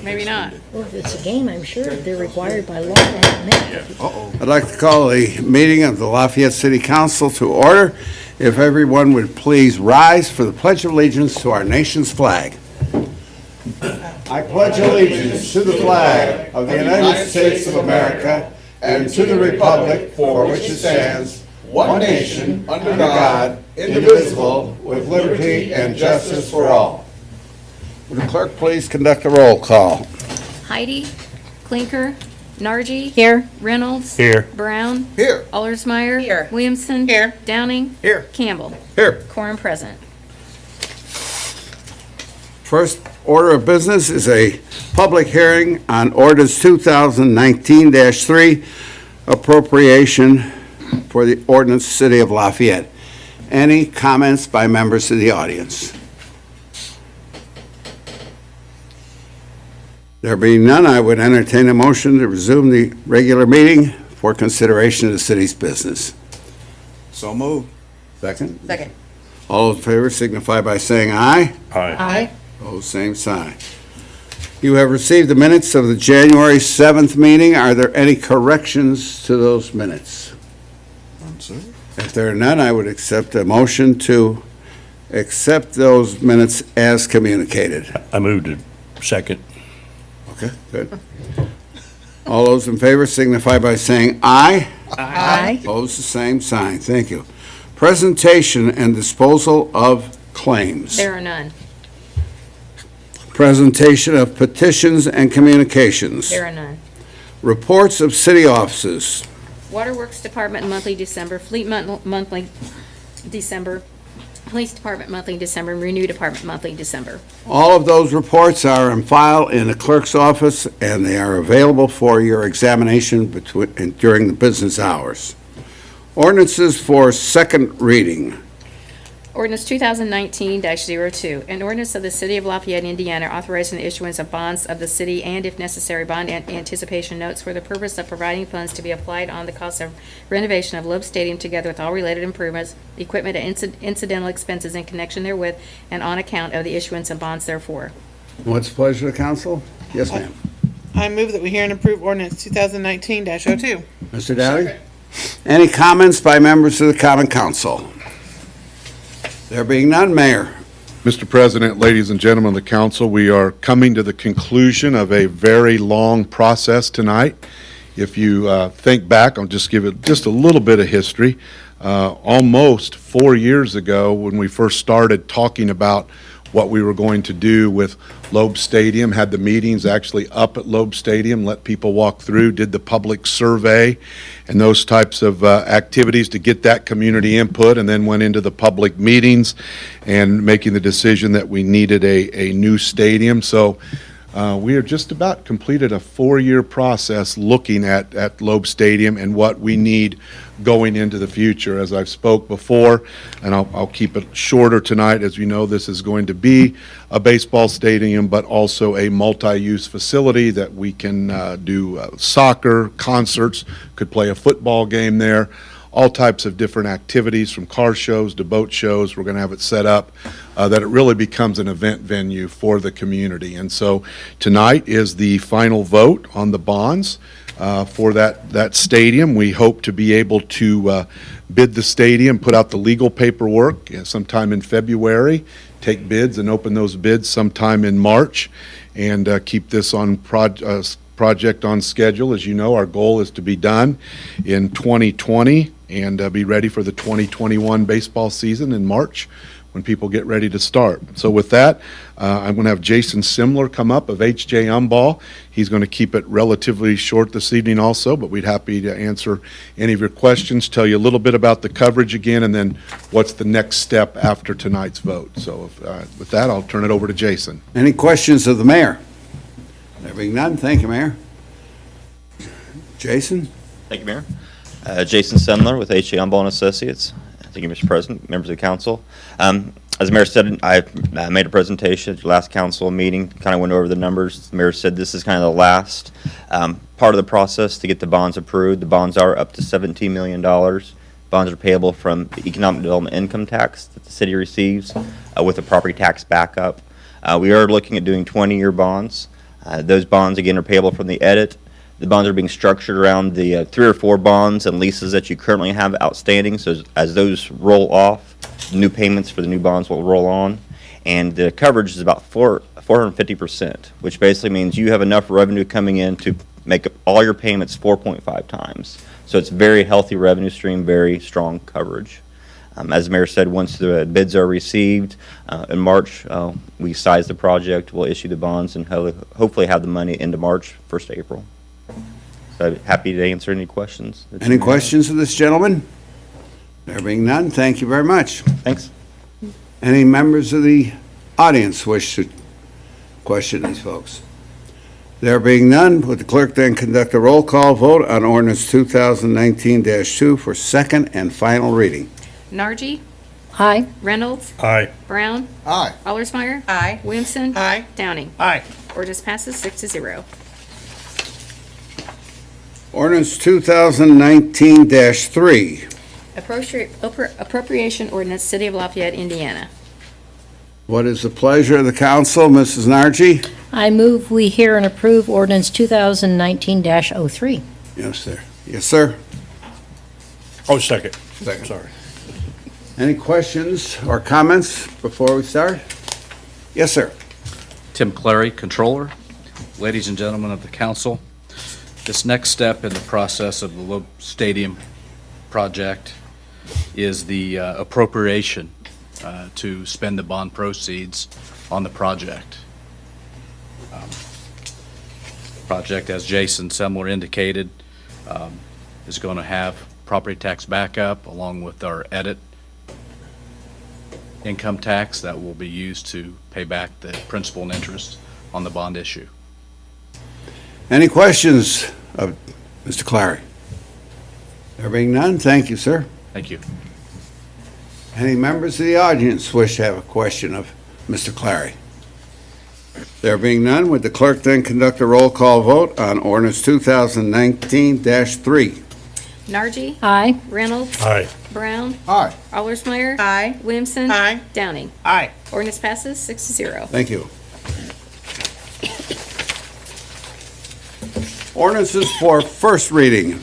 Maybe not. Well, if it's a game, I'm sure they're required by law to have it. I'd like to call the meeting of the Lafayette City Council to order. If everyone would please rise for the Pledge of Allegiance to our nation's flag. I pledge allegiance to the flag of the United States of America and to the republic for which it stands, one nation, under God, indivisible, with liberty and justice for all. Would the clerk please conduct a roll call? Heidi, Clinker, Nargi. Here. Reynolds. Here. Brown. Here. Allersmeyer. Here. Williamson. Here. Downing. Here. Campbell. Here. Quorum present. First order of business is a public hearing on ordinance 2019-3, appropriation for the ordinance City of Lafayette. Any comments by members of the audience? There being none, I would entertain a motion to resume the regular meeting for consideration of the city's business. So moved. Second? Second. All in favor signify by saying aye. Aye. Aye. Oh, same sign. You have received the minutes of the January 7th meeting. Are there any corrections to those minutes? If there are none, I would accept a motion to accept those minutes as communicated. I moved it. Second. Okay, good. All those in favor signify by saying aye. Aye. Opposed, the same sign. Thank you. Presentation and disposal of claims. There are none. Presentation of petitions and communications. There are none. Reports of city offices. Waterworks Department monthly December, Fleet monthly December, Police Department monthly December, and Renew Department monthly December. All of those reports are on file in the clerk's office, and they are available for your examination during the business hours. Ordinances for second reading. Ordinance 2019-02, an ordinance of the City of Lafayette, Indiana, authorizing the issuance of bonds of the city and, if necessary, bond anticipation notes for the purpose of providing funds to be applied on the cost of renovation of Loeb Stadium together with all related improvements, equipment, and incidental expenses in connection therewith, and on account of the issuance of bonds therefore. What's the pleasure of the council? Yes, ma'am. I move that we hear and approve ordinance 2019-02. Mr. Dowdy? Any comments by members of the common council? There being none, Mayor. Mr. President, ladies and gentlemen of the council, we are coming to the conclusion of a very long process tonight. If you think back, I'll just give it just a little bit of history. Almost 4 years ago, when we first started talking about what we were going to do with Loeb Stadium, had the meetings actually up at Loeb Stadium, let people walk through, did the public survey and those types of activities to get that community input, and then went into the public meetings and making the decision that we needed a new stadium. So we are just about completed a 4-year process looking at Loeb Stadium and what we need going into the future. As I've spoke before, and I'll keep it shorter tonight, as you know, this is going to be a baseball stadium, but also a multi-use facility that we can do soccer, concerts, could play a football game there, all types of different activities from car shows to boat shows. We're going to have it set up that it really becomes an event venue for the community. And so tonight is the final vote on the bonds for that stadium. We hope to be able to bid the stadium, put out the legal paperwork sometime in February, take bids and open those bids sometime in March, and keep this on project on schedule. As you know, our goal is to be done in 2020 and be ready for the 2021 baseball season in March when people get ready to start. So with that, I'm going to have Jason Simler come up of HJ Umball. He's going to keep it relatively short this evening also, but we'd happy to answer any of your questions, tell you a little bit about the coverage again, and then what's the next step after tonight's vote. So with that, I'll turn it over to Jason. Any questions of the mayor? There being none, thank you, Mayor. Jason? Thank you, Mayor. Jason Sendler with H.A. Umball & Associates. Thank you, Mr. President, members of the council. As the mayor said, I made a presentation at the last council meeting, kind of went over the numbers. The mayor said this is kind of the last part of the process to get the bonds approved. The bonds are up to $17 million. Bonds are payable from the economic development income tax that the city receives with a property tax backup. We are looking at doing 20-year bonds. Those bonds, again, are payable from the edit. The bonds are being structured around the 3 or 4 bonds and leases that you currently have outstanding. So as those roll off, new payments for the new bonds will roll on. And the coverage is about 450%, which basically means you have enough revenue coming in to make up all your payments 4.5 times. So it's very healthy revenue stream, very strong coverage. As the mayor said, once the bids are received in March, we size the project, we'll issue the bonds, and hopefully have the money into March, 1st April. So I'm happy to answer any questions. Any questions of this gentleman? There being none, thank you very much. Thanks. Any members of the audience wish to question these folks? There being none, would the clerk then conduct a roll call vote on ordinance 2019-2 for second and final reading? Nargi, Aye. Reynolds, Aye. Brown, Aye. Allersmeyer, Aye. Williamson. Aye. Downing. Aye. Ordinance passes 6-0. Ordinance 2019-3. Appropriation ordinance, City of Lafayette, Indiana. What is the pleasure of the council, Mrs. Nargi? I move we hear and approve ordinance 2019-03. Yes, sir. Yes, sir. Oh, second. Second. Sorry. Any questions or comments before we start? Yes, sir. Tim Clary, Controller. Ladies and gentlemen of the council, this next step in the process of the Loeb Stadium project is the appropriation to spend the bond proceeds on the project. Project, as Jason Semler indicated, is going to have property tax backup along with our edit income tax that will be used to pay back the principal and interest on the bond issue. Any questions of Mr. Clary? There being none, thank you, sir. Thank you. Any members of the audience wish to have a question of Mr. Clary? There being none, would the clerk then conduct a roll call vote on ordinance 2019-3? Nargi, Aye. Reynolds, Aye. Brown, Aye. Allersmeyer. Aye. Williamson. Aye. Downing. Aye. Ordinance passes 6-0. Thank you. Ordinances for first reading.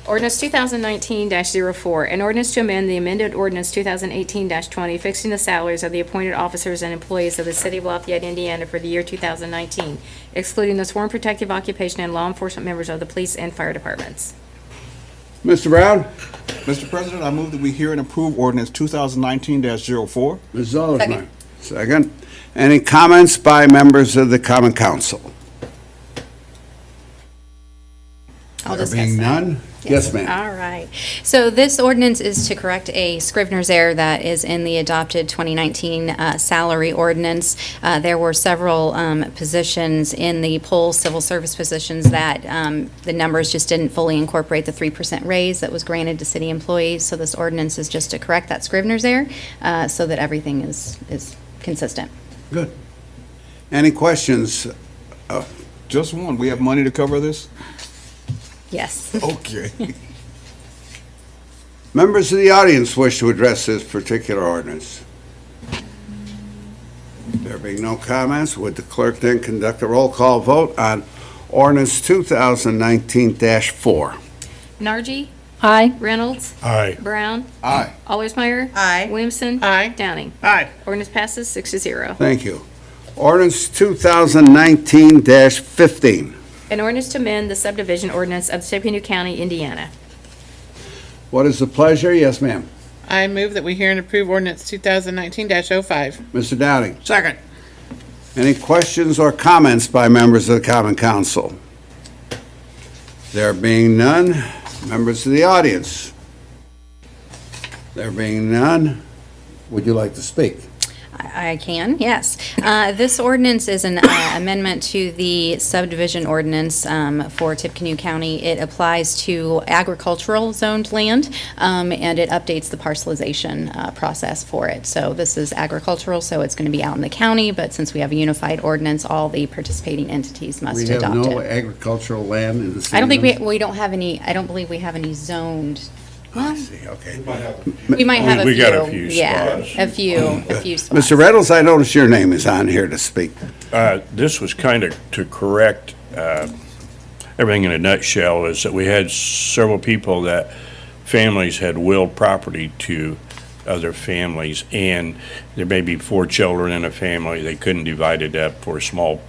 Ordinance 2019-04, an ordinance to amend the amended ordinance 2018-20, fixing the salaries of the appointed officers and employees of the City of Lafayette, Indiana for the year 2019, excluding the sworn protective occupation and law enforcement members of the police and fire departments. Mr. Brown? Mr. President, I move that we hear and approve ordinance 2019-04. Ms. Allersmeyer. Second. Any comments by members of the common council? I'll There discuss being that. none? Yes, ma'am. All right. So this ordinance is to correct a Scrivener's error that is in the adopted 2019 salary ordinance. There were several positions in the poll civil service positions that the numbers just didn't fully incorporate the 3% raise that was granted to city employees. So this ordinance is just to correct that Scrivener's error so that everything is consistent. Good. Any questions? Just one. We have money to cover this? Yes. Okay. Members of the audience wish to address this particular ordinance? There being no comments, would the clerk then conduct a roll call vote on ordinance 2019-4? Nargi, Aye. Reynolds, Aye. Brown, Aye. Allersmeyer. Aye. Williamson. Aye. Downing. Aye. Ordinance passes 6-0. Thank you. Ordinance 2019-15. An ordinance to amend the subdivision ordinance of Tippecanoe County, Indiana. What is the pleasure? Yes, ma'am. I move that we hear and approve ordinance 2019-05. Mr. Downing. Second. Any questions or comments by members of the common council? There being none, members of the audience? There being none, would you like to speak? I can, yes. This ordinance is an amendment to the subdivision ordinance for Tippecanoe County. It applies to agricultural zoned land, and it updates the parcelization process for it. So this is agricultural, so it's going to be out in the county, but since we have a unified ordinance, all the participating entities must We have adopt no it. agricultural land in the city. I don't think we don't have any, I don't believe we have any zoned I see, okay. We might have a few. We got a few Yeah, spots. a few spots. Mr. Reynolds, I notice your name is on here to speak. This was kind of to correct everything in a nutshell, is that we had several people that families had willed property to other families, and there may be 4 children in a family. They couldn't divide it up for a small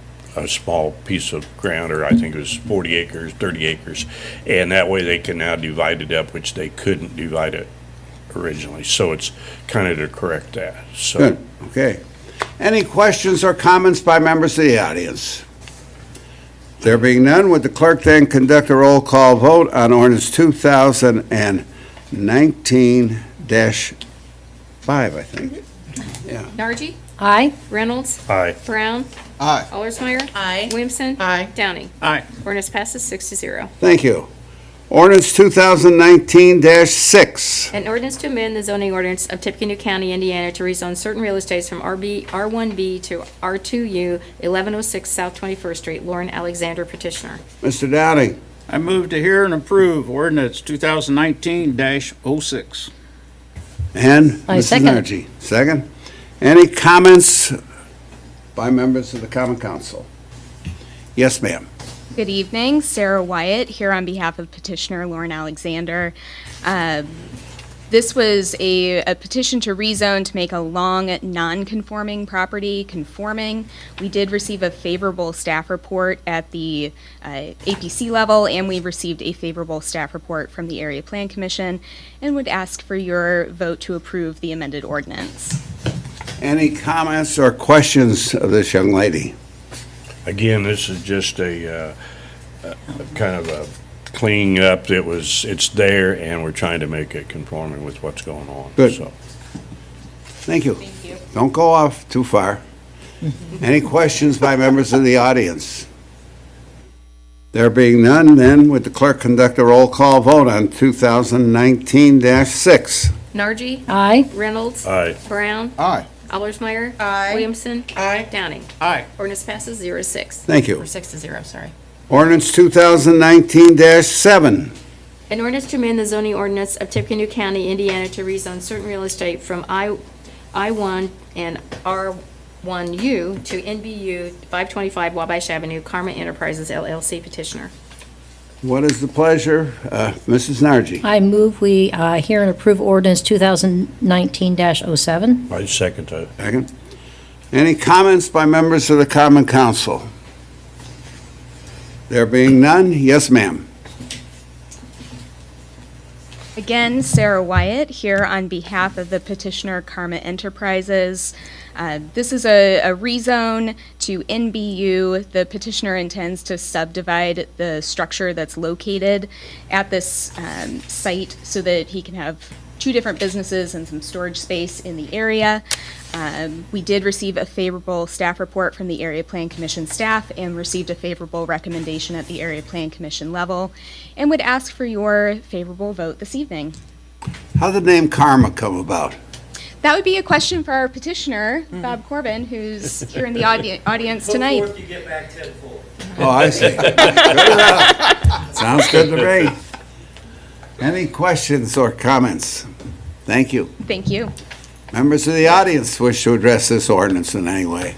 piece of ground, or I think it was 40 acres, 30 acres, and that way they can now divide it up, which they couldn't divide it originally. So it's kind of to correct that. So. Good, okay. Any questions or comments by members of the audience? There being none, would the clerk then conduct a roll call vote on ordinance 2019-5, I think? Yeah. Nargi? Aye. Reynolds? Aye. Brown? Aye. Allersmeyer? Aye. Williamson? Aye. Downing? Aye. Ordinance passes 6-0. Thank you. Ordinance 2019-6. An ordinance to amend the zoning ordinance of Tippecanoe County, Indiana to rezone certain real estates from R1B to R2U, 1106 South 21st Street. Lauren Alexander, petitioner. Mr. Downing, I move to hear and approve ordinance 2019-06. and I Mrs. second. Nargi. Second. Any comments by members of the Common Council? Yes, ma'am. Good evening, Sarah Wyatt here on behalf of petitioner Lauren Alexander. This was a petition to rezone to make a long non-conforming property conforming. We did receive a favorable staff report at the APC level, and we received a favorable staff report from the Area Plan Commission, and would ask for your vote to approve the amended ordinance. Any comments or questions of this young lady? Again, this is just a kind of a cleaning up. It's there, and we're trying to make it conforming with what's going on. Good. So. Thank you. Thank you. Don't go off too far. Any questions by members of the audience? There being none, then would the clerk conduct a roll call vote on 2019-6? Nargi? Aye. Reynolds? Aye. Brown? Aye. Allersmeyer? Aye. Williamson? Aye. Downing? Aye. Ordinance passes 0-6. Thank you. Or 6-0, sorry. Ordinance 2019-7. An ordinance to amend the zoning ordinance of Tippecanoe County, Indiana to rezone certain real estate from I-1 and R1U to NBU 525 Wabash Avenue, Karma Enterprises LLC, petitioner. What is the pleasure? Mrs. Nargi. I move we hear and approve ordinance 2019-07. I second that. Second. Any comments by members of the Common Council? There being none, yes, ma'am. Again, Sarah Wyatt here on behalf of the petitioner Karma Enterprises. This is a rezone to NBU. The petitioner intends to subdivide the structure that's located at this site so that he can have 2 different businesses and some storage space in the area. We did receive a favorable staff report from the Area Plan Commission staff and received a favorable recommendation at the Area Plan Commission level, and would ask for your favorable vote this evening. How did the name Karma come about? That would be a question for our petitioner, Bob Corbin, who's here in the audience tonight. Oh, I see. Good enough. Sounds good to me. Any questions or comments? Thank you. Thank you. Members of the audience wish to address this ordinance in any way?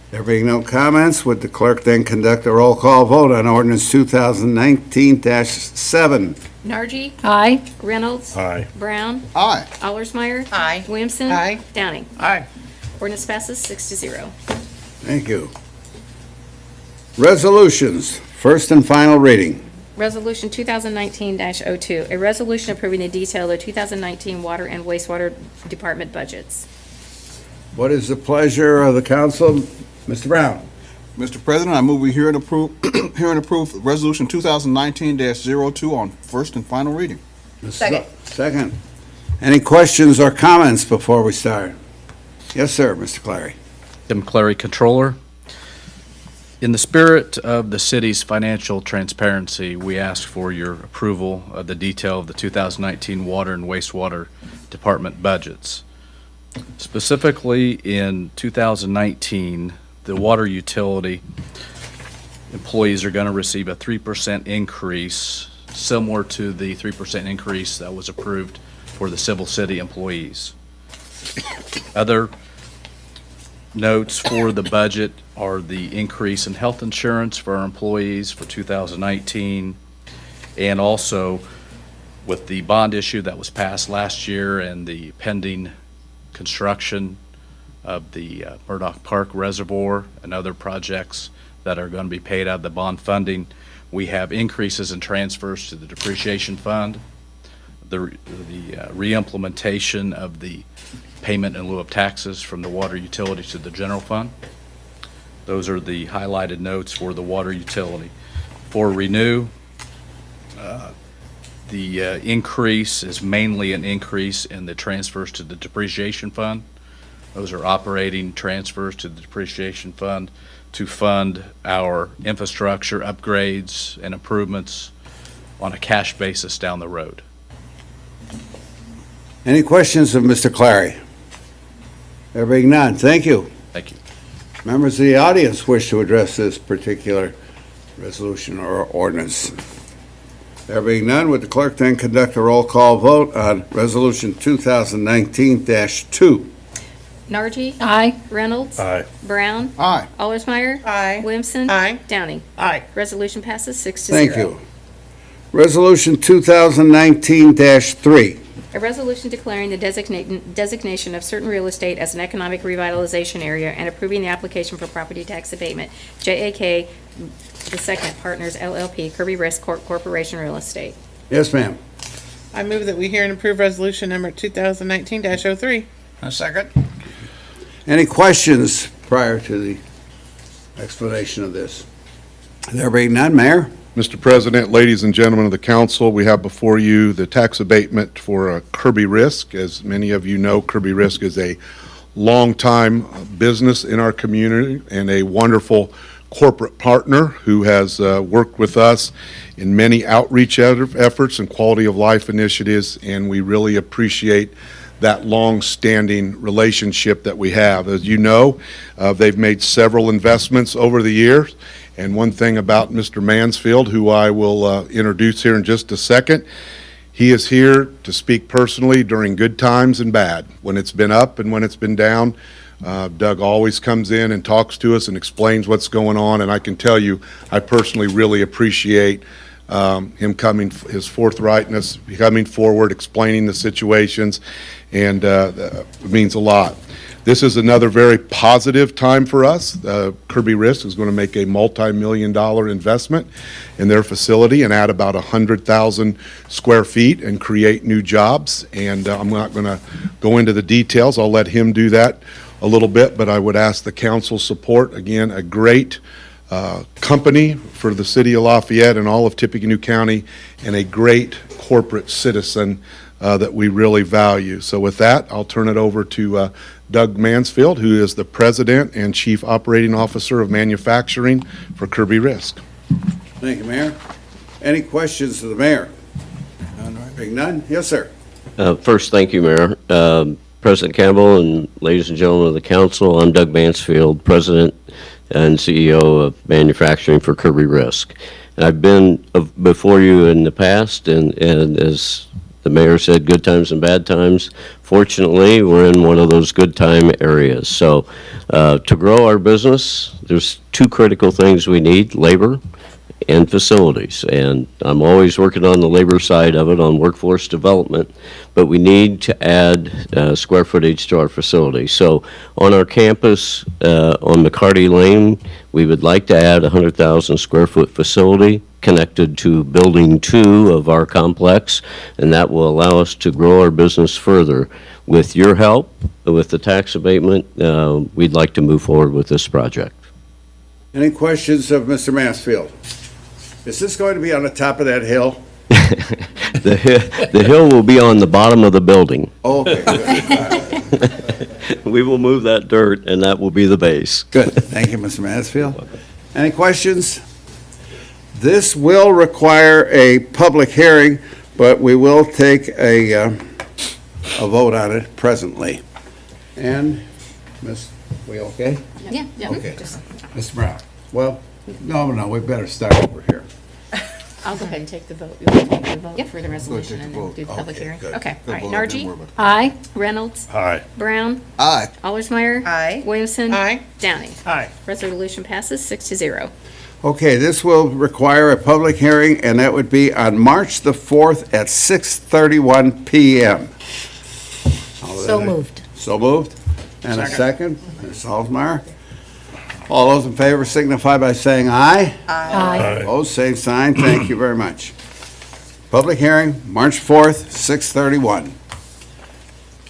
There being no comments, would the clerk then conduct a roll call vote on ordinance 2019-7? Nargi? Aye. Reynolds? Aye. Brown? Aye. Allersmeyer? Aye. Williamson? Aye. Downing? Aye. Ordinance passes 6-0. Thank you. Resolutions, first and final reading. Resolution 2019-02, a resolution approving the detail of the 2019 Water and Wastewater Department budgets. What is the pleasure of the council? Mr. Brown? Mr. President, I move we hear and approve, resolution 2019-02 on first and final reading. Second. Second. Any questions or comments before we start? Yes, sir, Mr. Clary. Tim Clary, Controller. In the spirit of the city's financial transparency, we ask for your approval of the detail of the 2019 Water and Wastewater Department budgets. Specifically, in 2019, the water utility employees are going to receive a 3% increase similar to the 3% increase that was approved for the civil city employees. Other notes for the budget are the increase in health insurance for our employees for 2019, and also with the bond issue that was passed last year and the pending construction of the Murdoch Park Reservoir and other projects that are going to be paid out of the bond funding, we have increases in transfers to the depreciation fund, the re-implementation of the payment in lieu of taxes from the water utility to the general fund. Those are the highlighted notes for the water utility. For Renew, the increase is mainly an increase in the transfers to the depreciation fund. Those are operating transfers to the depreciation fund to fund our infrastructure upgrades and improvements on a cash basis down the road. Any questions of Mr. Clary? There being none, thank you. Thank you. Members of the audience wish to address this particular resolution or ordinance? There being none, would the clerk then conduct a roll call vote on Resolution 2019-2? Nargi? Aye. Reynolds? Aye. Brown? Aye. Allersmeyer? Aye. Williamson? Aye. Downing? Aye. Resolution passes 6-0. Thank you. Resolution 2019-3. A resolution declaring the designation of certain real estate as an economic revitalization area and approving the application for property tax abatement. JAK the Second Partners LLP, Kirby Risk Corporation Real Estate. Yes, ma'am. I move that we hear and approve resolution number 2019-03. A second. Any questions prior to the explanation of this? There being none, Mayor? Mr. President, ladies and gentlemen of the council, we have before you the tax abatement for Kirby Risk. As many of you know, Kirby Risk is a longtime business in our community and a wonderful corporate partner who has worked with us in many outreach efforts and quality of life initiatives, and we really appreciate that long-standing relationship that we have. As you know, they've made several investments over the years, and one thing about Mr. Mansfield, who I will introduce here in just a second, he is here to speak personally during good times and bad. When it's been up and when it's been down, Doug always comes in and talks to us and explains what's going on, and I can tell you, I personally really appreciate him coming, his forthrightness, coming forward, explaining the situations, and it means a lot. This is another very positive time for us. Kirby Risk is going to make a multi-million-dollar investment in their facility and add about 100,000 square feet and create new jobs. And I'm not going to go into the details. I'll let him do that a little bit, but I would ask the council's support. Again, a great company for the city of Lafayette and all of Tippecanoe County, and a great corporate citizen that we really value. So with that, I'll turn it over to Doug Mansfield, who is the President and Chief Operating Officer of Manufacturing for Kirby Risk. Thank you, Mayor. Any questions of the mayor? Being none? Yes, sir. First, thank you, Mayor. President Campbell and ladies and gentlemen of the council, I'm Doug Mansfield, President and CEO of Manufacturing for Kirby Risk. And I've been before you in the past, and as the mayor said, good times and bad times. Fortunately, we're in one of those good time areas. So to grow our business, there's two critical things we need: labor and facilities. And I'm always working on the labor side of it, on workforce development, but we need to add square footage to our facility. So on our campus on McCarty Lane, we would like to add a 100,000 square foot facility connected to Building 2 of our complex, and that will allow us to grow our business further. With your help, with the tax abatement, we'd like to move forward with this project. Any questions of Mr. Mansfield? Is this going to be on the top of that hill? The hill will be on the bottom of the building. Oh, okay, good. We will move that dirt, and that will be the base. Good. Thank you, Mr. Mansfield. Any questions? This will require a public hearing, but we will take a vote on it presently. And, Ms., we okay? Yeah. Okay. Mr. Brown? Well, no, we better start over here. I'll go ahead and take the vote. You want to take the vote Yep. for the resolution take and the then vote. do the public Okay, hearing? good. Okay, all Good right. vote, then Nargi? worry about it. Aye. Reynolds? Aye. Brown? Aye. Allersmeyer? Aye. Williamson? Aye. Downing? Aye. Resolution passes 6-0. Okay, this will require a public hearing, and that would be on March the 4th at 6:31 PM. So moved. So moved? And a second? Ms. Alsmeyer? All those in favor signify by saying aye. Aye. Opposed, same sign. Thank you very much. Public hearing, March 4th, 6:31.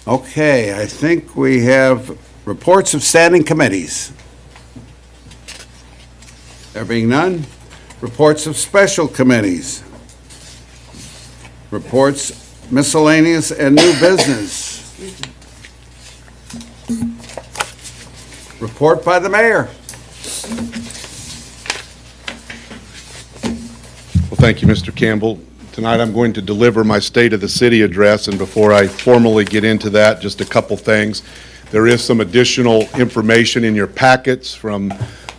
Okay, I think we have reports of standing committees. There being none, reports of special committees. Reports miscellaneous and new business. Report by the mayor. Well, thank you, Mr. Campbell. Tonight, I'm going to deliver my State of the City address, and before I formally get into that, just a couple things. There is some additional information in your packets from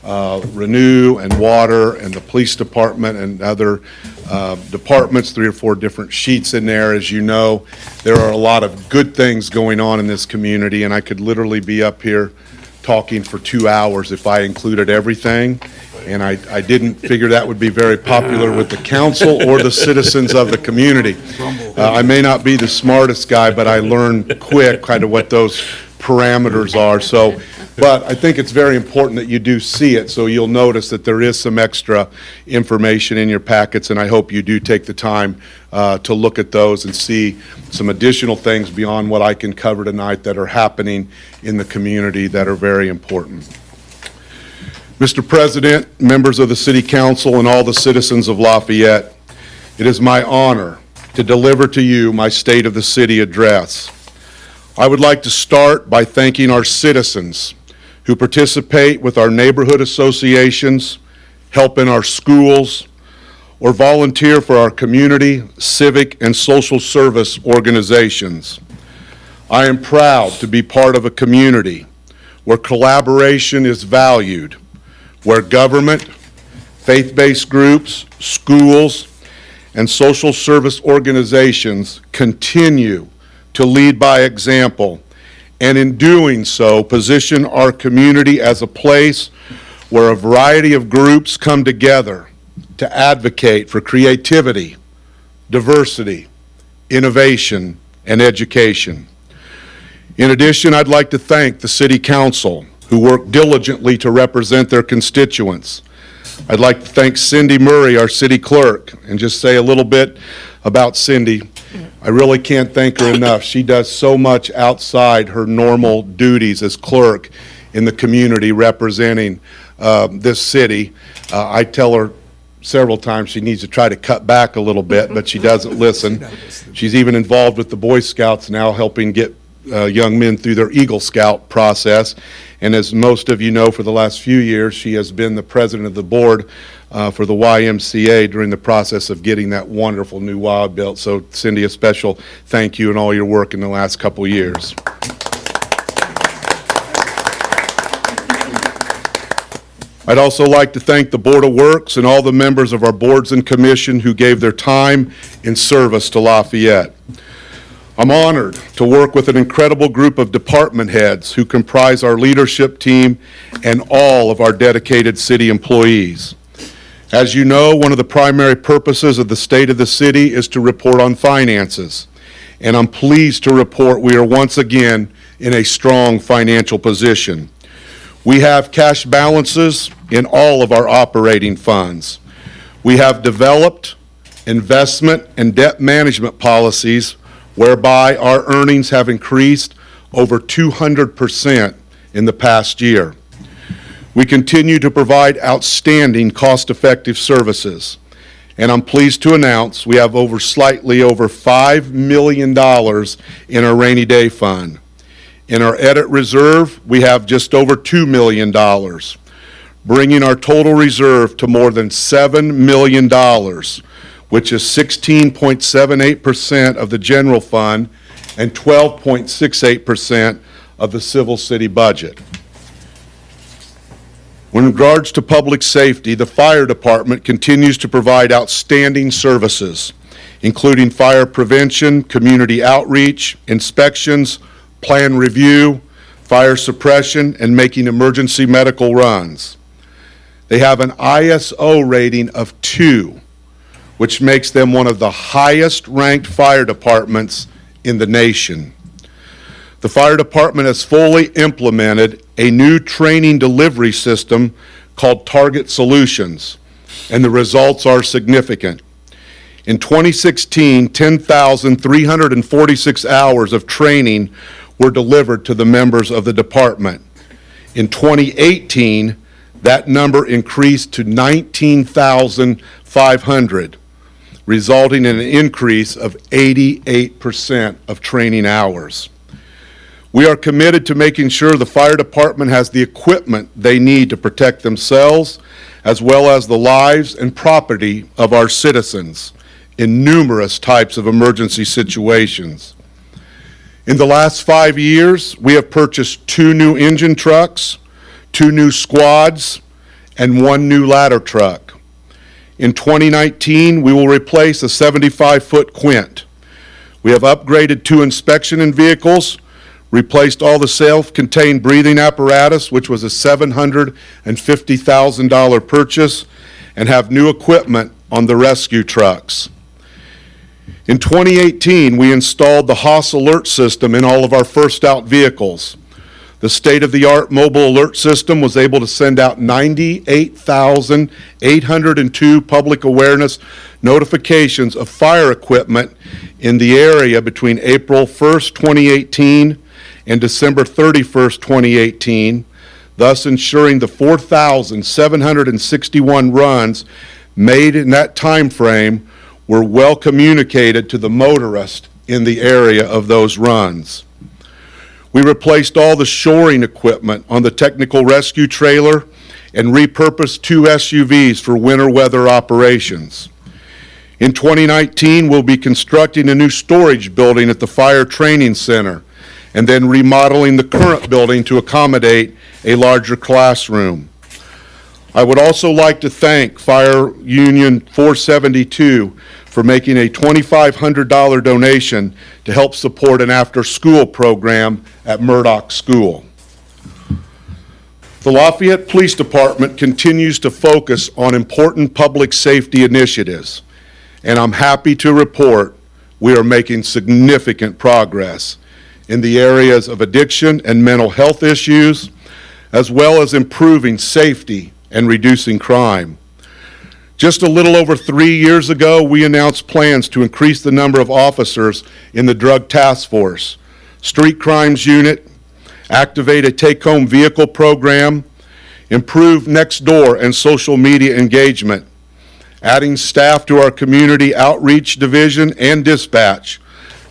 Renew and Water and the Police Department and other departments, 3 or 4 different sheets in there. As you know, there are a lot of good things going on in this community, and I could literally be up here talking for 2 hours if I included everything. And I didn't figure that would be very popular with the council or the citizens of the community. I may not be the smartest guy, but I learned quick kind of what those parameters are. So, but I think it's very important that you do see it, so you'll notice that there is some extra information in your packets, and I hope you do take the time to look at those and see some additional things beyond what I can cover tonight that are happening in the community that are very important. Mr. President, members of the City Council, and all the citizens of Lafayette, it is my honor to deliver to you my State of the City address. I would like to start by thanking our citizens who participate with our neighborhood associations, help in our schools, or volunteer for our community, civic, and social service organizations. I am proud to be part of a community where collaboration is valued, where government, faith-based groups, schools, and social service organizations continue to lead by example, and in doing so, position our community as a place where a variety of groups come together to advocate for creativity, diversity, innovation, and education. In addition, I'd like to thank the City Council, who work diligently to represent their constituents. I'd like to thank Cindy Murray, our city clerk, and just say a little bit about Cindy. I really can't thank her enough. She does so much outside her normal duties as clerk in the community representing this city. I tell her several times she needs to try to cut back a little bit, but she doesn't listen. She's even involved with the Boy Scouts now, helping get young men through their Eagle Scout process. And as most of you know, for the last few years, she has been the president of the board for the YMCA during the process of getting that wonderful new Y built. So Cindy, a special thank you and all your work in the last couple years. I'd also like to thank the Board of Works and all the members of our boards and commission who gave their time in service to Lafayette. I'm honored to work with an incredible group of department heads who comprise our leadership team and all of our dedicated city employees. As you know, one of the primary purposes of the State of the City is to report on finances, and I'm pleased to report we are once again in a strong financial position. We have cash balances in all of our operating funds. We have developed investment and debt management policies whereby our earnings have increased over 200% in the past year. We continue to provide outstanding cost-effective services, and I'm pleased to announce we have slightly over $5 million in our rainy day fund. In our edit reserve, we have just over $2 million, bringing our total reserve to more than $7 million, which is 16.78% of the general fund and 12.68% of the civil city budget. In regards to public safety, the fire department continues to provide outstanding services, including fire prevention, community outreach, inspections, plan review, fire suppression, and making emergency medical runs. They have an ISO rating of 2, which makes them one of the highest-ranked fire departments in the nation. The fire department has fully implemented a new training delivery system called Target Solutions, and the results are significant. In 2016, 10,346 hours of training were delivered to the members of the department. In 2018, that number increased to 19,500, resulting in an increase of 88% of training hours. We are committed to making sure the fire department has the equipment they need to protect themselves, as well as the lives and property of our citizens in numerous types of emergency situations. In the last 5 years, we have purchased 2 new engine trucks, 2 new squads, and 1 new ladder truck. In 2019, we will replace a 75-foot Quint. We have upgraded 2 inspection vehicles, replaced all the self-contained breathing apparatus, which was a $750,000 purchase, and have new equipment on the rescue trucks. In 2018, we installed the Haas alert system in all of our first out vehicles. The state-of-the-art mobile alert system was able to send out 98,802 public awareness notifications of fire equipment in the area between April 1st, 2018 and December 31st, 2018, thus ensuring the 4,761 runs made in that time frame were well communicated to the motorist in the area of those runs. We replaced all the shoring equipment on the technical rescue trailer and repurposed 2 SUVs for winter weather operations. In 2019, we'll be constructing a new storage building at the Fire Training Center and then remodeling the current building to accommodate a larger classroom. I would also like to thank Fire Union 472 for making a $2,500 donation to help support an after-school program at Murdoch School. The Lafayette Police Department continues to focus on important public safety initiatives, and I'm happy to report we are making significant progress in the areas of addiction and mental health issues, as well as improving safety and reducing crime. Just a little over 3 years ago, we announced plans to increase the number of officers in the Drug Task Force, Street Crimes Unit, activate a take-home vehicle program, improve next door and social media engagement, adding staff to our community outreach division and dispatch,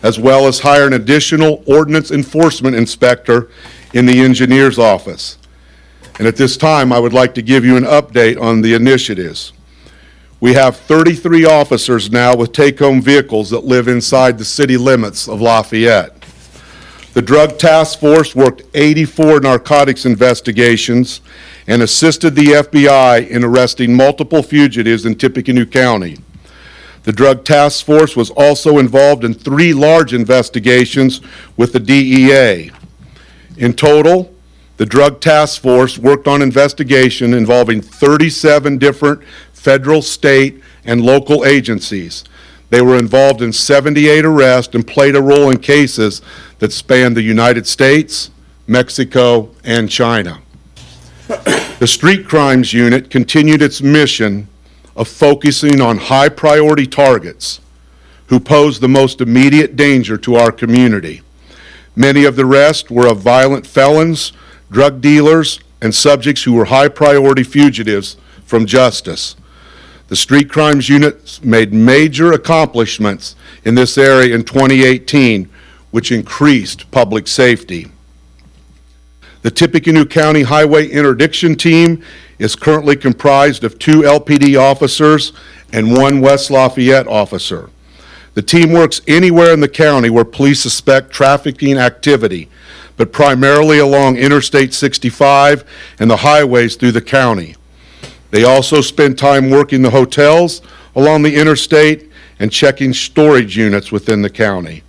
as well as hire an additional ordinance enforcement inspector in the engineer's office. And at this time, I would like to give you an update on the initiatives. We have 33 officers now with take-home vehicles that live inside the city limits of Lafayette. The Drug Task Force worked 84 narcotics investigations and assisted the FBI in arresting multiple fugitives in Tippecanoe County. The Drug Task Force was also involved in 3 large investigations with the DEA. In total, the Drug Task Force worked on investigation involving 37 different federal, state, and local agencies. They were involved in 78 arrests and played a role in cases that spanned the United States, Mexico, and China. The Street Crimes Unit continued its mission of focusing on high-priority targets who pose the most immediate danger to our community. Many of the rest were of violent felons, drug dealers, and subjects who were high-priority fugitives from justice. The Street Crimes Unit made major accomplishments in this area in 2018, which increased public safety. The Tippecanoe County Highway Interdiction Team is currently comprised of 2 LPD officers and 1 West Lafayette officer. The team works anywhere in the county where police suspect trafficking activity, but primarily along Interstate 65 and the highways through the county. They also spend time working the hotels along the interstate and checking storage units within the county.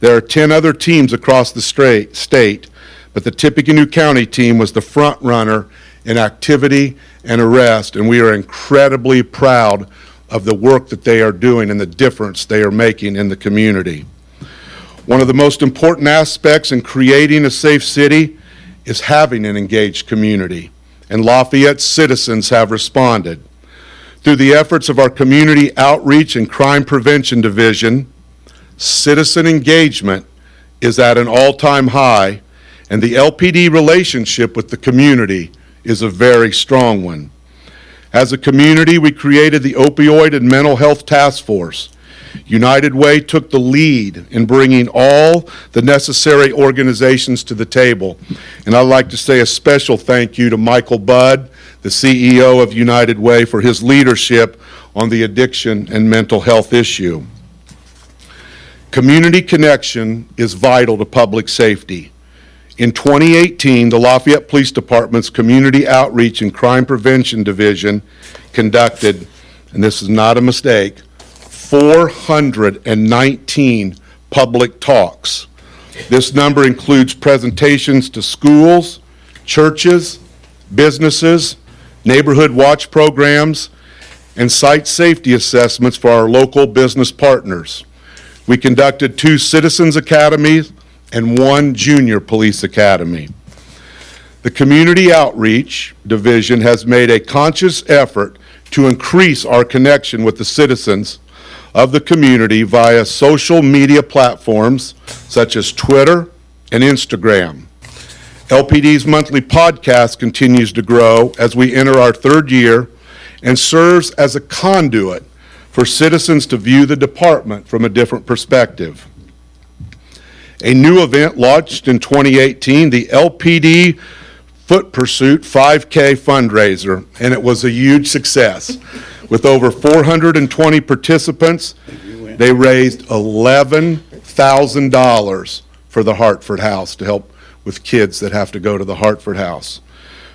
There are 10 other teams across the state, but the Tippecanoe County team was the front runner in activity and arrest, and we are incredibly proud of the work that they are doing and the difference they are making in the community. One of the most important aspects in creating a safe city is having an engaged community, and Lafayette citizens have responded. Through the efforts of our Community Outreach and Crime Prevention Division, citizen engagement is at an all-time high, and the LPD relationship with the community is a very strong one. As a community, we created the Opioid and Mental Health Task Force. United Way took the lead in bringing all the necessary organizations to the table. And I'd like to say a special thank you to Michael Budd, the CEO of United Way, for his leadership on the addiction and mental health issue. Community connection is vital to public safety. In 2018, the Lafayette Police Department's Community Outreach and Crime Prevention Division conducted, and this is not a mistake, 419 public talks. This number includes presentations to schools, churches, businesses, neighborhood watch programs, and site safety assessments for our local business partners. We conducted 2 citizens academies and 1 junior police academy. The Community Outreach Division has made a conscious effort to increase our connection with the citizens of the community via social media platforms such as Twitter and Instagram. LPD's monthly podcast continues to grow as we enter our 3rd year and serves as a conduit for citizens to view the department from a different perspective. A new event launched in 2018, the LPD Foot Pursuit 5K fundraiser, and it was a huge success. With over 420 participants, they raised $11,000 for the Hartford House to help with kids that have to go to the Hartford House.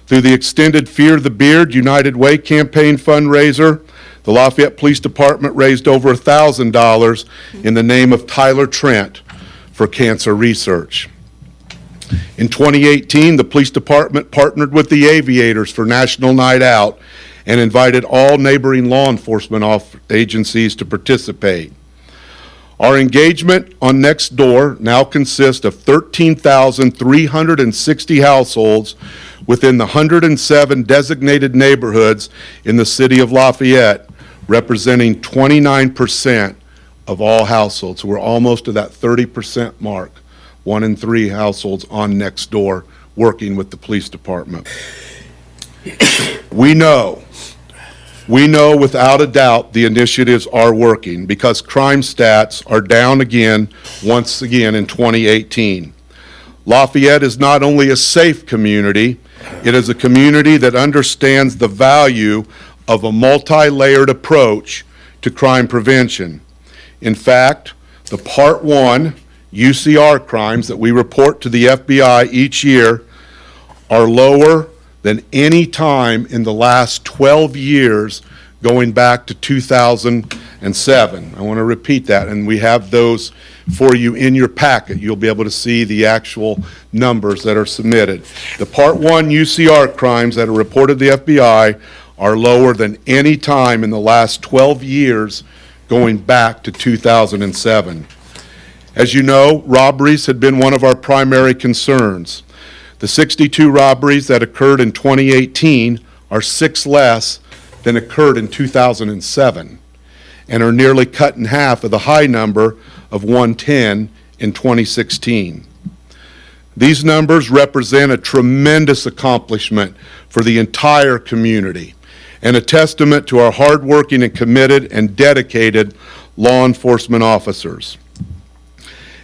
Through the extended Fear the Beard United Way campaign fundraiser, the Lafayette Police Department raised over $1,000 in the name of Tyler Trent for cancer research. In 2018, the police department partnered with the Aviators for National Night Out and invited all neighboring law enforcement agencies to participate. Our engagement on Nextdoor now consists of 13,360 households within the 107 designated neighborhoods in the city of Lafayette, representing 29% of all households. So we're almost to that 30% mark. 1 in 3 households on Nextdoor working with the police department. We know without a doubt the initiatives are working because crime stats are down again, once again in 2018. Lafayette is not only a safe community, it is a community that understands the value of a multi-layered approach to crime prevention. In fact, the Part 1 UCR crimes that we report to the FBI each year are lower than any time in the last 12 years going back to 2007. I want to repeat that, and we have those for you in your packet. You'll be able to see the actual numbers that are submitted. The Part 1 UCR crimes that are reported to the FBI are lower than any time in the last 12 years going back to 2007. As you know, robberies had been one of our primary concerns. The 62 robberies that occurred in 2018 are 6 less than occurred in 2007 and are nearly cut in half of the high number of 110 in 2016. These numbers represent a tremendous accomplishment for the entire community and a testament to our hardworking and committed and dedicated law enforcement officers.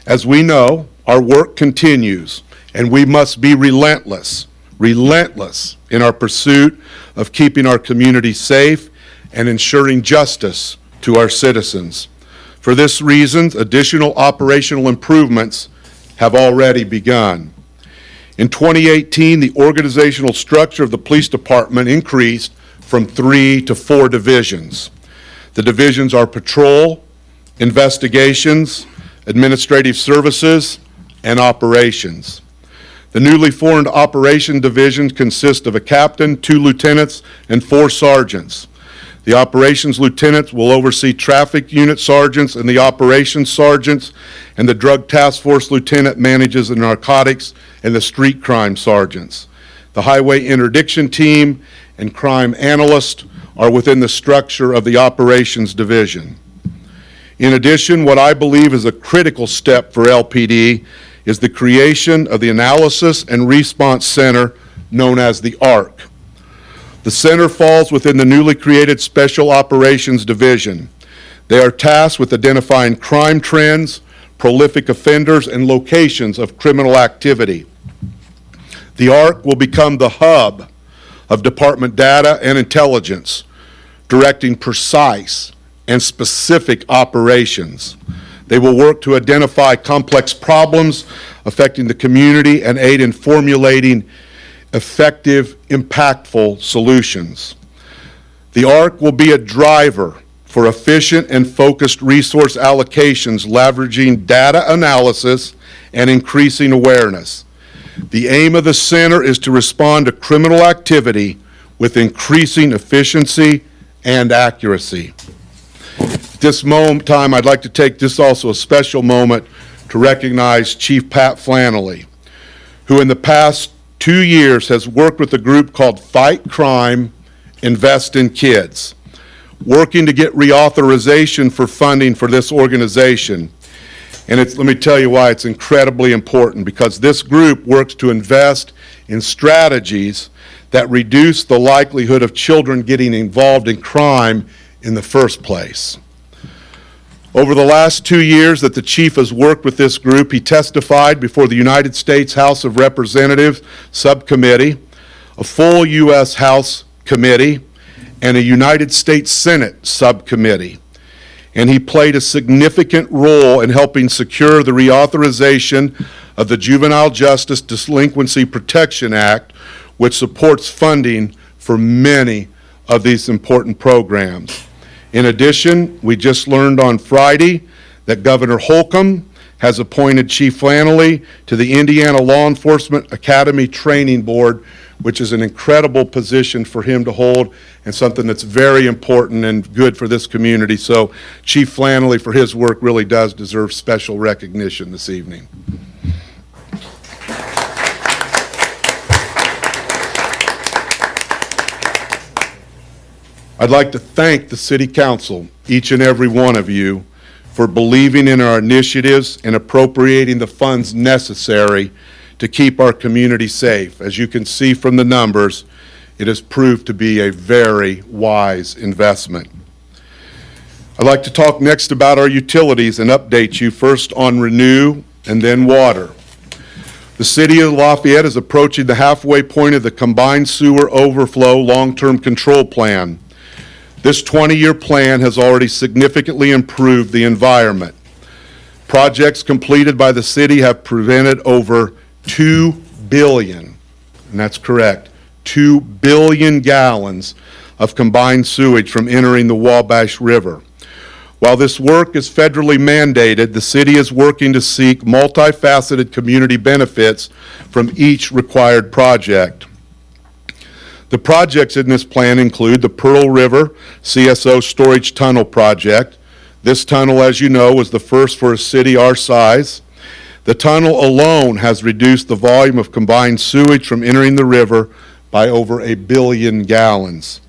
As we know, our work continues, and we must be relentless in our pursuit of keeping our community safe and ensuring justice to our citizens. For this reason, additional operational improvements have already begun. In 2018, the organizational structure of the police department increased from 3 to 4 divisions. The divisions are patrol, investigations, administrative services, and operations. The newly formed operation division consists of a captain, 2 lieutenants, and 4 sergeants. The operations lieutenants will oversee traffic unit sergeants and the operations sergeants, and the drug task force lieutenant manages the narcotics and the street crime sergeants. The highway interdiction team and crime analyst are within the structure of the operations division. In addition, what I believe is a critical step for LPD is the creation of the Analysis and Response Center known as the ARC. The center falls within the newly created Special Operations Division. They are tasked with identifying crime trends, prolific offenders, and locations of criminal activity. The ARC will become the hub of department data and intelligence, directing precise and specific operations. They will work to identify complex problems affecting the community and aid in formulating effective, impactful solutions. The ARC will be a driver for efficient and focused resource allocations, leveraging data analysis and increasing awareness. The aim of the center is to respond to criminal activity with increasing efficiency and accuracy. At this time, I'd like to take this also a special moment to recognize Chief Pat Flannelly, who in the past 2 years has worked with a group called Fight Crime, Invest in Kids, working to get reauthorization for funding for this organization. And let me tell you why it's incredibly important, because this group works to invest in strategies that reduce the likelihood of children getting involved in crime in the first place. Over the last 2 years that the chief has worked with this group, he testified before the United States House of Representatives Subcommittee, a full U.S. House Committee, and a United States Senate Subcommittee. And he played a significant role in helping secure the reauthorization of the Juvenile Justice Delinquency Protection Act, which supports funding for many of these important programs. In addition, we just learned on Friday that Governor Holcomb has appointed Chief Flannelly to the Indiana Law Enforcement Academy Training Board, which is an incredible position for him to hold and something that's very important and good for this community. So Chief Flannelly, for his work, really does deserve special recognition this evening. I'd like to thank the City Council, each and every one of you, for believing in our initiatives and appropriating the funds necessary to keep our community safe. As you can see from the numbers, it has proved to be a very wise investment. I'd like to talk next about our utilities and update you first on Renew and then water. The City of Lafayette is approaching the halfway point of the Combined Sewer Overflow Long-Term Control Plan. This 20-year plan has already significantly improved the environment. Projects completed by the city have prevented over 2 billion, and that's correct, 2 billion gallons of combined sewage from entering the Wabash River. While this work is federally mandated, the city is working to seek multifaceted community benefits from each required project. The projects in this plan include the Pearl River CSO Storage Tunnel Project. This tunnel, as you know, was the first for a city our size. The tunnel alone has reduced the volume of combined sewage from entering the river by over 1 billion gallons.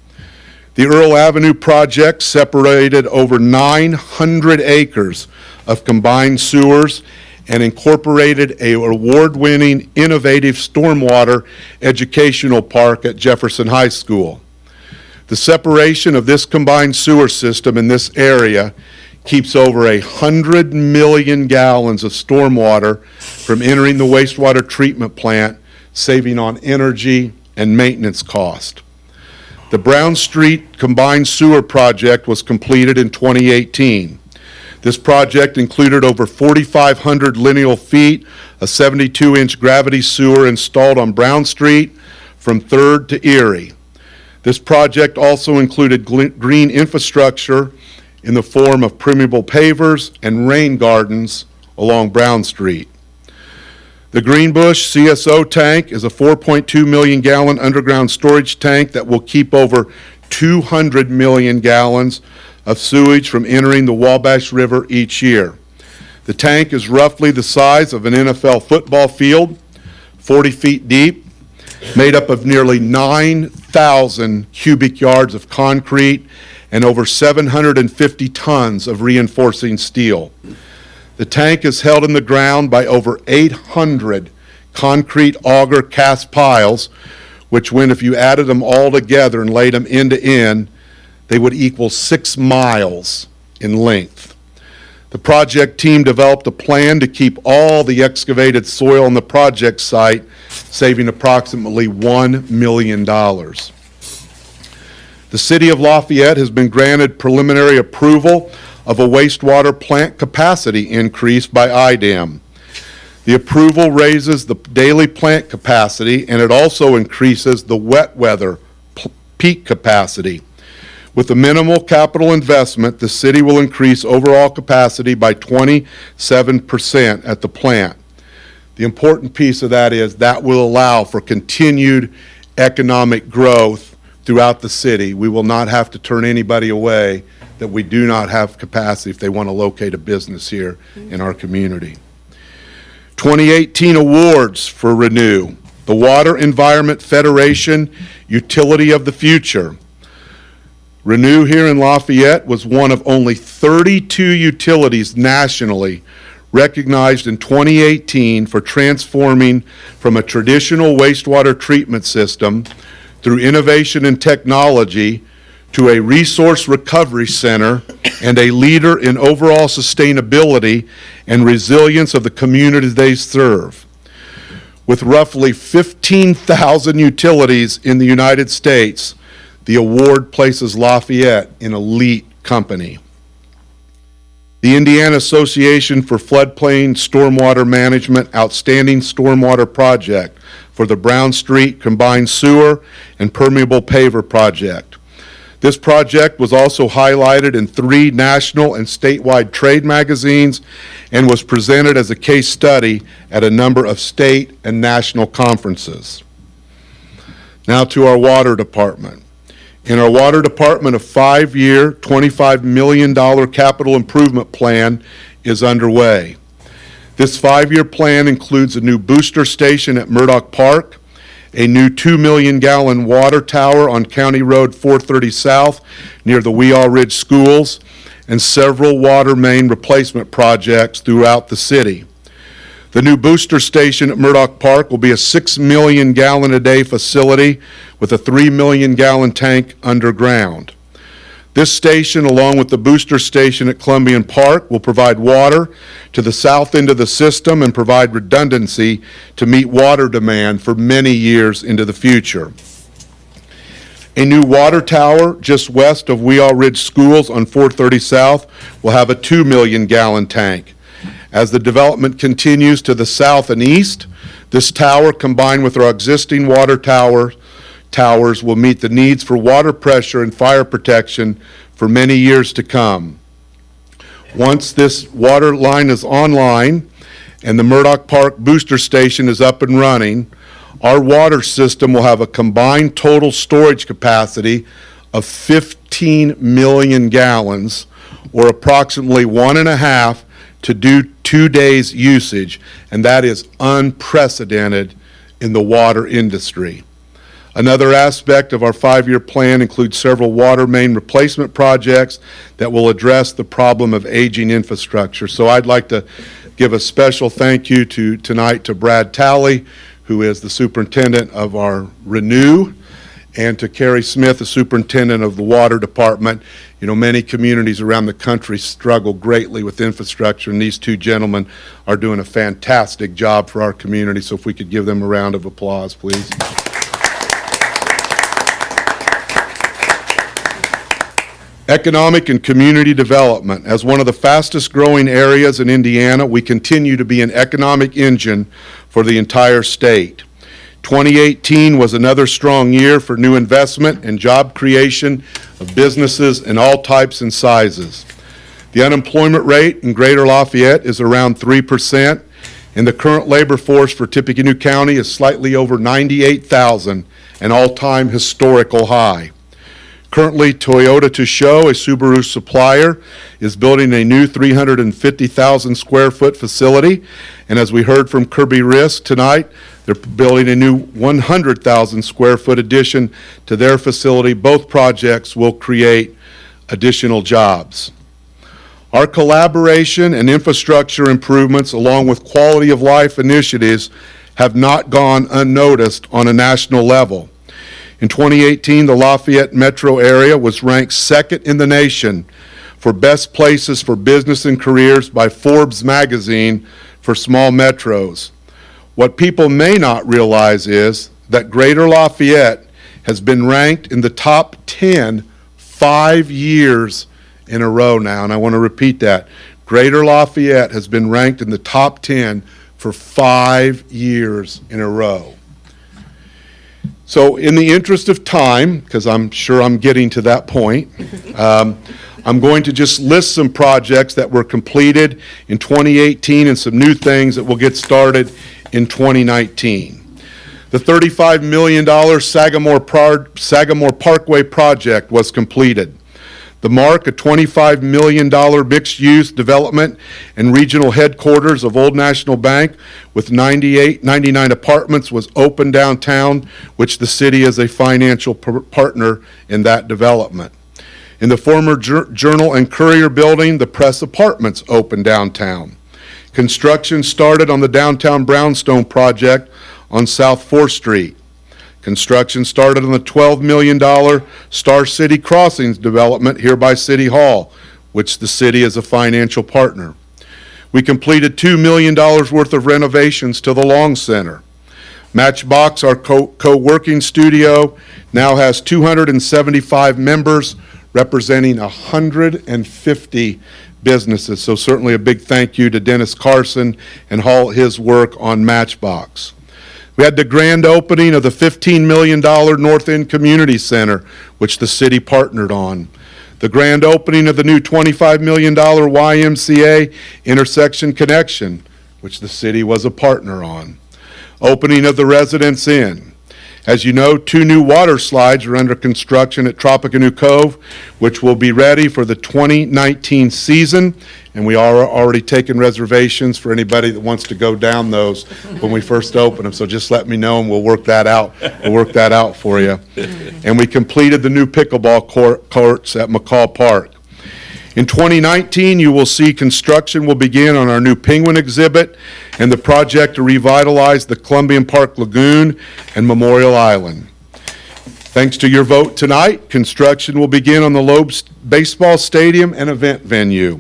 The Earl Avenue project separated over 900 acres of combined sewers and incorporated an award-winning innovative stormwater educational park at Jefferson High School. The separation of this combined sewer system in this area keeps over 100 million gallons of stormwater from entering the wastewater treatment plant, saving on energy and maintenance cost. The Brown Street Combined Sewer Project was completed in 2018. This project included over 4,500 lineal feet of 72-inch gravity sewer installed on Brown Street from 3rd to Erie. This project also included green infrastructure in the form of permeable pavers and rain gardens along Brown Street. The Greenbush CSO tank is a 4.2 million gallon underground storage tank that will keep over 200 million gallons of sewage from entering the Wabash River each year. The tank is roughly the size of an NFL football field, 40 feet deep, made up of nearly 9,000 cubic yards of concrete and over 750 tons of reinforcing steel. The tank is held in the ground by over 800 concrete auger cast piles, which when, if you added them all together and laid them end to end, they would equal 6 miles in length. The project team developed a plan to keep all the excavated soil on the project site, saving approximately $1 million. The City of Lafayette has been granted preliminary approval of a wastewater plant capacity increase by IDAM. The approval raises the daily plant capacity, and it also increases the wet weather peak capacity. With the minimal capital investment, the city will increase overall capacity by 27% at the plant. The important piece of that is that will allow for continued economic growth throughout the city. We will not have to turn anybody away that we do not have capacity if they want to locate a business here in our community. 2018 awards for Renew. The Water Environment Federation Utility of the Future. Renew here in Lafayette was one of only 32 utilities nationally recognized in 2018 for transforming from a traditional wastewater treatment system through innovation and technology to a resource recovery center and a leader in overall sustainability and resilience of the communities they serve. With roughly 15,000 utilities in the United States, the award places Lafayette in elite company. The Indiana Association for Floodplain Stormwater Management Outstanding Stormwater Project for the Brown Street Combined Sewer and Permeable Paver Project. This project was also highlighted in 3 national and statewide trade magazines and was presented as a case study at a number of state and national conferences. Now to our water department. In our water department, a 5-year, $25 million capital improvement plan is underway. This 5-year plan includes a new booster station at Murdoch Park, a new 2 million gallon water tower on County Road 430 South near the Weall Ridge Schools, and several water main replacement projects throughout the city. The new booster station at Murdoch Park will be a 6 million gallon a day facility with a 3 million gallon tank underground. This station, along with the booster station at Columbian Park, will provide water to the south end of the system and provide redundancy to meet water demand for many years into the future. A new water tower just west of Weall Ridge Schools on 430 South will have a 2 million gallon tank. As the development continues to the south and east, this tower, combined with our existing water towers, will meet the needs for water pressure and fire protection for many years to come. Once this water line is online and the Murdoch Park booster station is up and running, our water system will have a combined total storage capacity of 15 million gallons, or approximately 1.5 to 2 days usage, and that is unprecedented in the water industry. Another aspect of our 5-year plan includes several water main replacement projects that will address the problem of aging infrastructure. So I'd like to give a special thank you tonight to Brad Talley, who is the superintendent of our Renew, and to Carrie Smith, the superintendent of the water department. You know, many communities around the country struggle greatly with infrastructure, and these 2 gentlemen are doing a fantastic job for our community. So if we could give them a round of applause, please. Economic and community development. As one of the fastest growing areas in Indiana, we continue to be an economic engine for the entire state. 2018 was another strong year for new investment and job creation of businesses in all types and sizes. The unemployment rate in Greater Lafayette is around 3%, and the current labor force for Tippecanoe County is slightly over 98,000, an all-time historical high. Currently, Toyota to Show, a Subaru supplier, is building a new 350,000 square foot facility. And as we heard from Kirby Risk tonight, they're building a new 100,000 square foot addition to their facility. Both projects will create additional jobs. Our collaboration and infrastructure improvements, along with quality of life initiatives, have not gone unnoticed on a national level. In 2018, the Lafayette metro area was ranked second in the nation for best places for business and careers by Forbes magazine for small metros. What people may not realize is that Greater Lafayette has been ranked in the top 10 5 years in a row now, and I want to repeat that. Greater Lafayette has been ranked in the top 10 for 5 years in a row. So in the interest of time, because I'm sure I'm getting to that point, I'm going to just list some projects that were completed in 2018 and some new things that will get started in 2019. The $35 million Sagamore Parkway project was completed. The Mark, a $25 million mixed-use development and regional headquarters of Old National Bank with 99 apartments, was opened downtown, which the city is a financial partner in that development. In the former Journal and Courier building, the Press Apartments opened downtown. Construction started on the downtown Brownstone project on South 4th Street. Construction started on the $12 million Star City Crossings development here by City Hall, which the city is a financial partner. We completed $2 million worth of renovations to the Long Center. Matchbox, our co-working studio, now has 275 members representing 150 businesses. So certainly a big thank you to Dennis Carson and all his work on Matchbox. We had the grand opening of the $15 million North End Community Center, which the city partnered on. The grand opening of the new $25 million YMCA Intersection Connection, which the city was a partner on. Opening of the Residence Inn. As you know, 2 new water slides are under construction at Tropicanoe Cove, which will be ready for the 2019 season, and we are already taking reservations for anybody that wants to go down those when we first open them. So just let me know and we'll work that out. We'll work that out for you. And we completed the new pickleball courts at McCall Park. In 2019, you will see construction will begin on our new penguin exhibit and the project to revitalize the Columbian Park Lagoon and Memorial Island. Thanks to your vote tonight, construction will begin on the Loeb Baseball Stadium and event venue.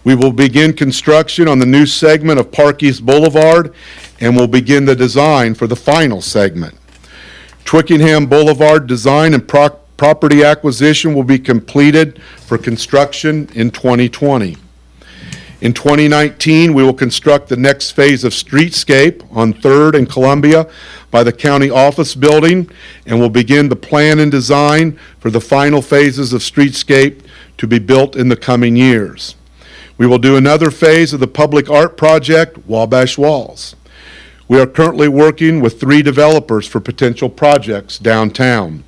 We will begin construction on the new segment of Park East Boulevard and will begin the design for the final segment. Twickenham Boulevard design and property acquisition will be completed for construction in 2020. In 2019, we will construct the next phase of streetscape on 3rd and Columbia by the county office building, and will begin the plan and design for the final phases of streetscape to be built in the coming years. We will do another phase of the public art project, Wabash Walls. We are currently working with 3 developers for potential projects downtown.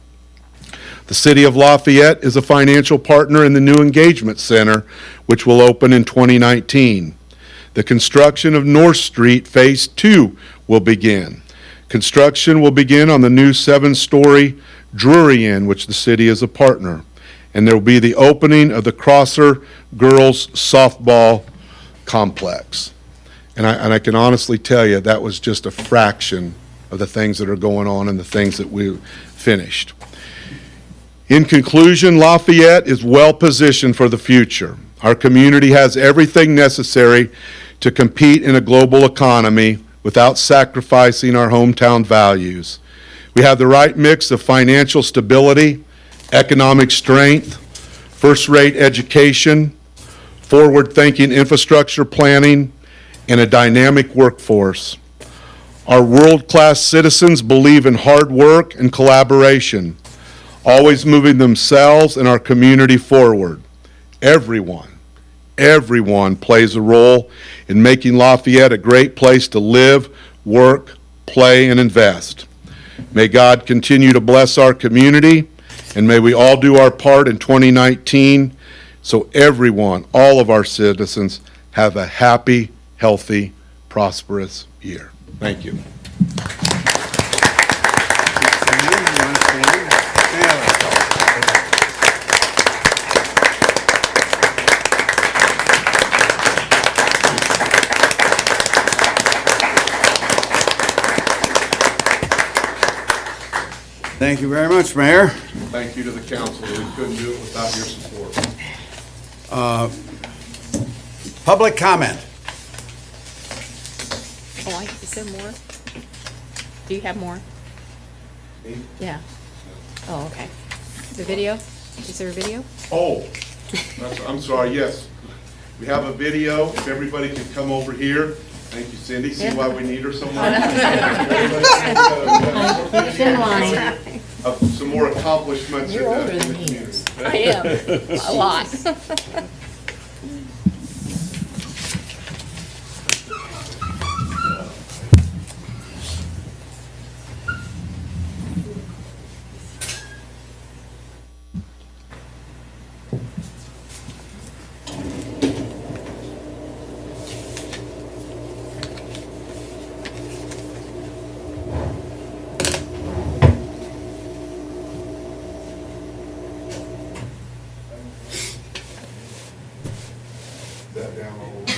The City of Lafayette is a financial partner in the new Engagement Center, which will open in 2019. The construction of North Street Phase 2 will begin. Construction will begin on the new 7-story Drury Inn, which the city is a partner. And there will be the opening of the Crosser Girls Softball Complex. And I can honestly tell you that was just a fraction of the things that are going on and the things that we finished. In conclusion, Lafayette is well positioned for the future. Our community has everything necessary to compete in a global economy without sacrificing our hometown values. We have the right mix of financial stability, economic strength, first-rate education, forward-thinking infrastructure planning, and a dynamic workforce. Our world-class citizens believe in hard work and collaboration, always moving themselves and our community forward. Everyone plays a role in making Lafayette a great place to live, work, play, and invest. May God continue to bless our community, and may we all do our part in 2019 so everyone, all of our citizens, have a happy, healthy, prosperous year. Thank you. Thank you very much, Mayor. Thank you to the council. We couldn't do it without your support. Public comment. Oh, is there more? Do you have more? Yeah. Oh, okay. The video? Is there a video? Oh, I'm sorry, yes. We have a video. If everybody could come over here. Thank you, Cindy. See why we need her so much? Keep in line. Some more accomplishments. You're older in the than he community. is. I am, a lot. That down a little bit.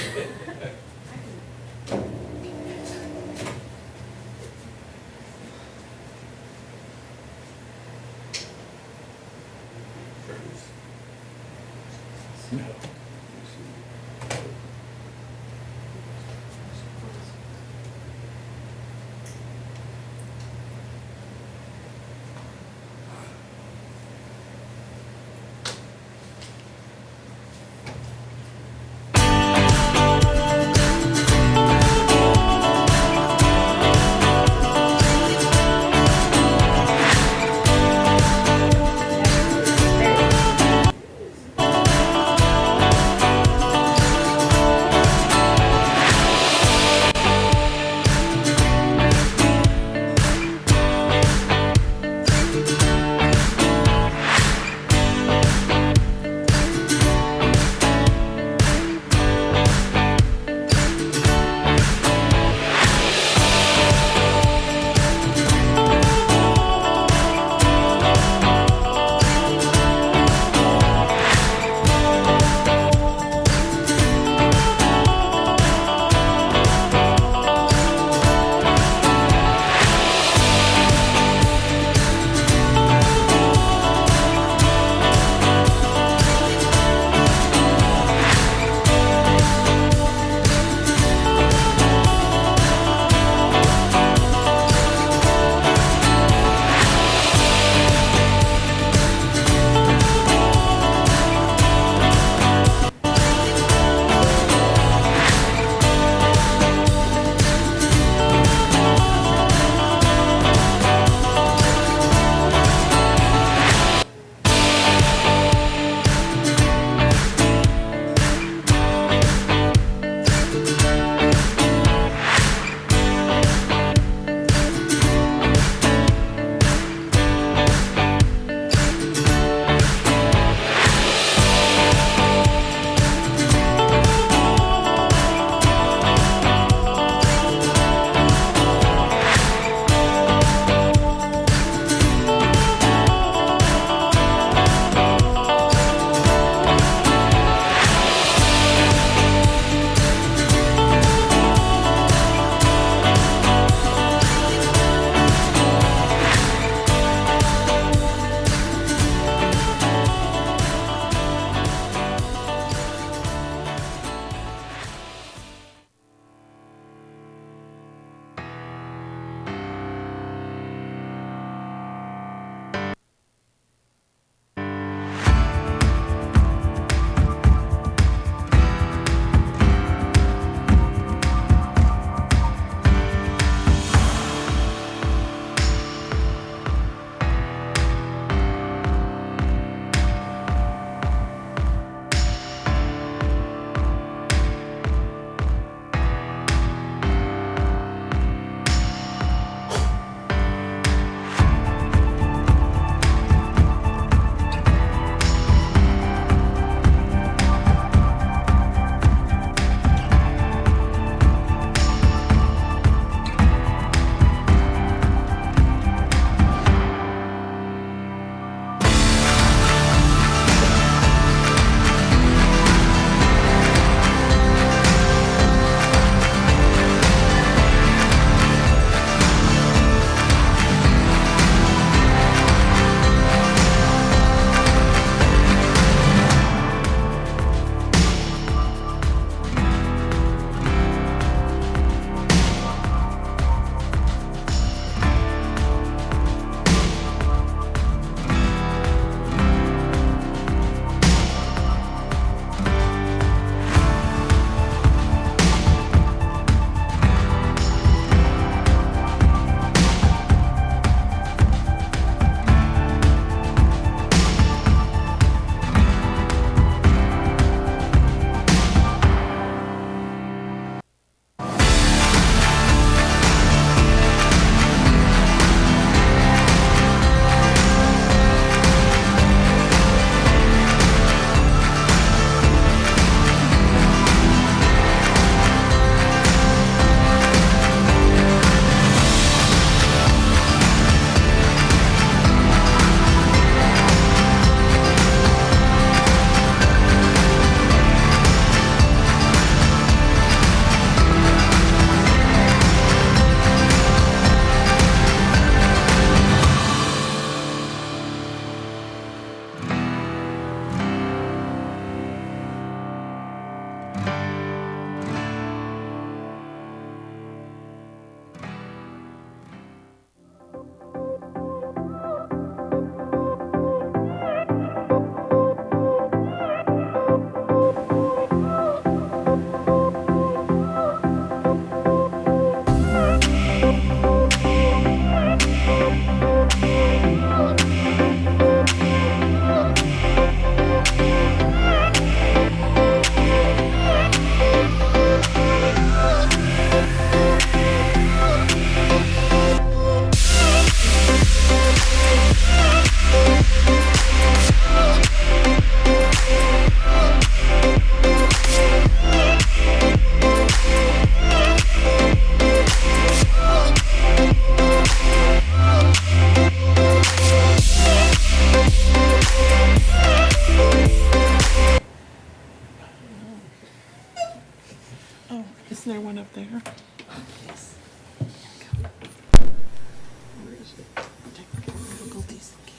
Isn't there one up there?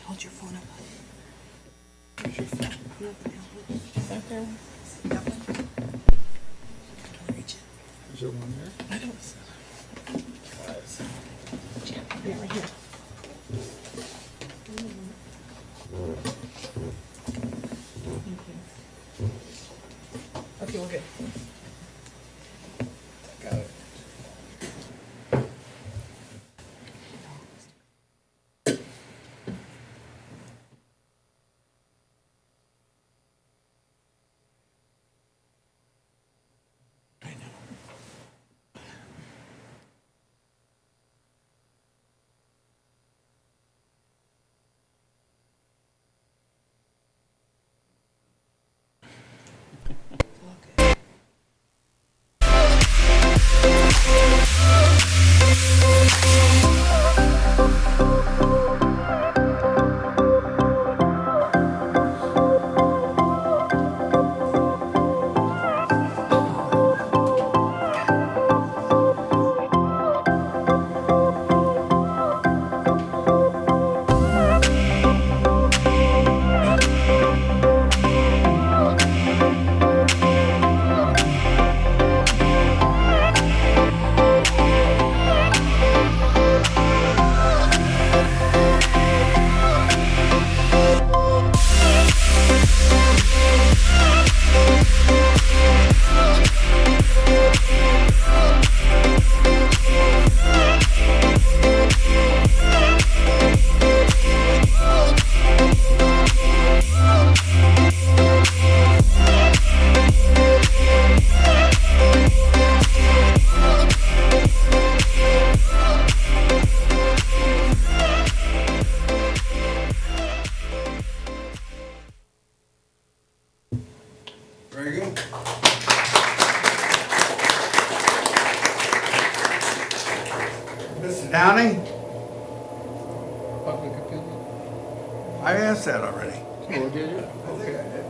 Hold your phone up. Is that there? Is there one there? I don't. Yeah, right here. Okay, we're good. Got it. Very good. Mr. Downing? Public opinion? I asked that already. Oh, did you? I think I did.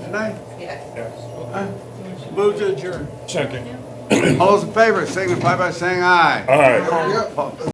Didn't I? Yes. Move to adjourn. Second. All those in favor signify by saying aye. All right. Yep.